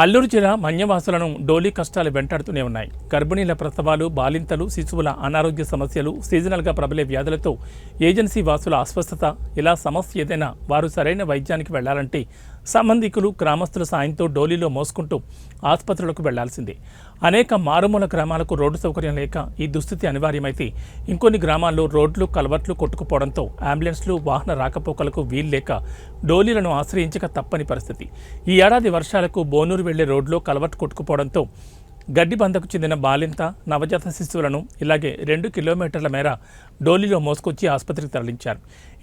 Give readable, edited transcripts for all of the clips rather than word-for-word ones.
అల్లూరు జిల్లా మన్యవాసులను డోలీ కష్టాలు వెంటాడుతూనే ఉన్నాయి. గర్భిణీల ప్రసవాలు, బాలింతలు, శిశువుల అనారోగ్య సమస్యలు, సీజనల్గా ప్రబలే వ్యాధులతో ఏజెన్సీ వాసుల అస్వస్థత, ఇలా సమస్య ఏదైనా వారు సరైన వైద్యానికి వెళ్లాలంటే సంబంధికులు, గ్రామస్తుల సాయంతో డోలీలో మోసుకుంటూ ఆసుపత్రులకు వెళ్లాల్సిందే. అనేక మారుమూల గ్రామాలకు రోడ్డు సౌకర్యం లేక ఈ దుస్థితి అనివార్యమైతే ఇంకొన్ని గ్రామాల్లో రోడ్లు, కలవట్లు కొట్టుకుపోవడంతో అంబులెన్స్లు, వాహన రాకపోకలకు వీల్లేక డోలీలను ఆశ్రయించక తప్పని పరిస్థితి. ఈ ఏడాది వర్షాలకు బోనూరు వెళ్లే రోడ్లో కలవట్టు కొట్టుకుపోవడంతో గడ్డిబందకు చెందిన బాలింత, నవజాత శిశువులను ఇలాగే 2 కిలోమీటర్ల మేర డోలీలో మోసుకొచ్చి ఆసుపత్రికి తరలించారు.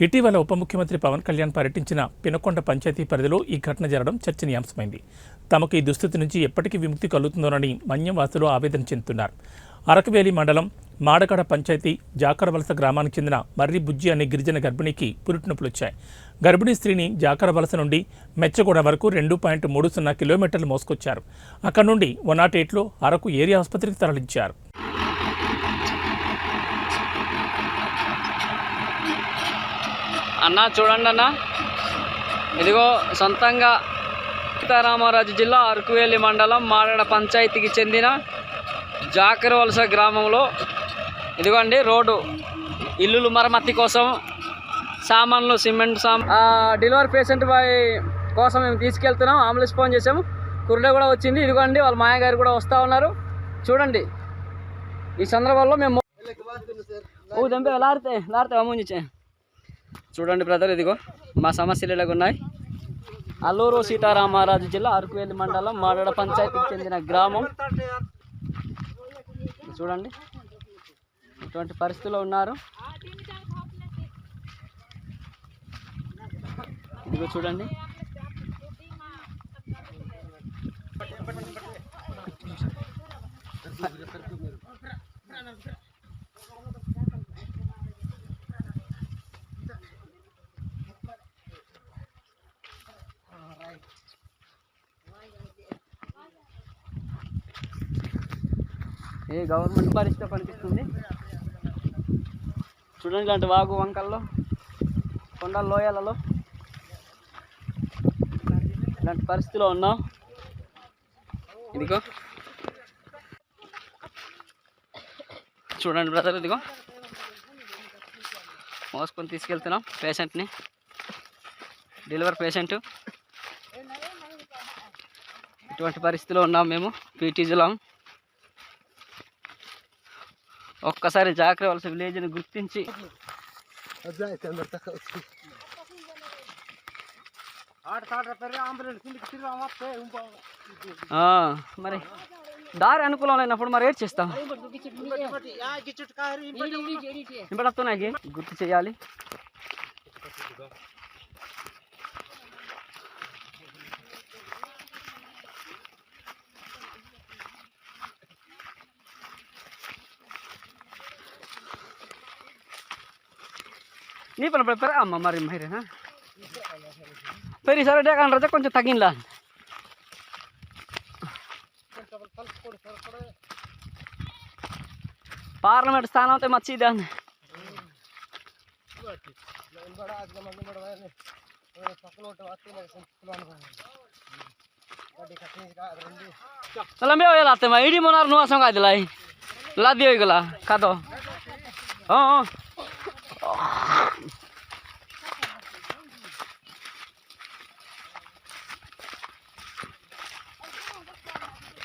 ఇటీవల ఉప ముఖ్యమంత్రి పవన్ కళ్యాణ్ పర్యటించిన పినకొండ పంచాయతీ పరిధిలో ఈ ఘటన జరగడం చర్చనీయాంశమైంది. తమకు ఈ దుస్థితి నుంచి ఎప్పటికీ విముక్తి కలుగుతుందోనని మన్యం వాసులు ఆవేదన చెందుతున్నారు. అరకవేలి మండలం మాడగడ పంచాయతీ జాకరవలస గ్రామానికి చెందిన మర్రి బుజ్జి అనే గిరిజన గర్భిణికి పురిటినొప్పులు వచ్చాయి. గర్భిణీ స్త్రీని జాకరవలస నుండి మెచ్చగూడ వరకు 2.30 కిలోమీటర్లు మోసుకొచ్చారు. అక్కడి నుండి 108లో అరకు ఏరియా ఆసుపత్రికి తరలించారు. అన్నా చూడండి అన్న, ఇదిగో సొంతంగా సీతారామరాజు జిల్లా అరకువేలి మండలం మాడగడ పంచాయతీకి చెందిన జాకరవలస గ్రామంలో ఇదిగోండి రోడ్డు ఇల్లులు మరమ్మతి కోసం సామాన్లు, సిమెంట్ డెలివరీ పేషెంట్ కోసం మేము తీసుకెళ్తున్నాం. అంబులెన్స్ ఫోన్ చేసాము, కుర్రే కూడా వచ్చింది. ఇదిగోండి వాళ్ళ మాయగారు కూడా వస్తూ ఉన్నారు. చూడండి, ఈ సందర్భంలో మేము దంపే లాడితే అమ్ముంచే చూడండి బ్రదర్, ఇదిగో మా సమస్యలు ఇలాగ ఉన్నాయి. అల్లూరు సీతారామరాజు జిల్లా అరకువేలి మండలం మాడగడ పంచాయతీకి చెందిన గ్రామం. చూడండి ఇటువంటి పరిస్థితుల్లో ఉన్నారు. ఇదిగో చూడండి, ఏ గవర్నమెంట్ పరిస్థితి కనిపిస్తుంది. చూడండి, ఇలాంటి వాగు వంకల్లో, కొండల లోయలలో ఇలాంటి పరిస్థితిలో ఉన్నాం. ఇదిగో చూడండి బ్రదర్, ఇదిగో మోసుకొని తీసుకెళ్తున్నాం పేషెంట్ని, డెలివరీ పేషెంట్. ఇటువంటి పరిస్థితిలో ఉన్నాం మేము పీటీజీలో. ఒక్కసారి జాకరవలస విలేజ్ని గుర్తించి మరి దారి అనుకూలం లేనప్పుడు మరి ఏడ్ చేస్తాం. ఇంపడుతున్నాయి, గుర్తు చేయాలి. నీ పని పెర అమ్మ మరి మహిరేనా పెరి సరే డేకా రజ కొంచెం తగ్గినలా పార్లమెంట్ స్థానం అయితే మర్చిదాన్ని लंबे हो जाते मैं इडी मोनार नुआ संगा दिलाई ला दियो गला खा दो। हाँ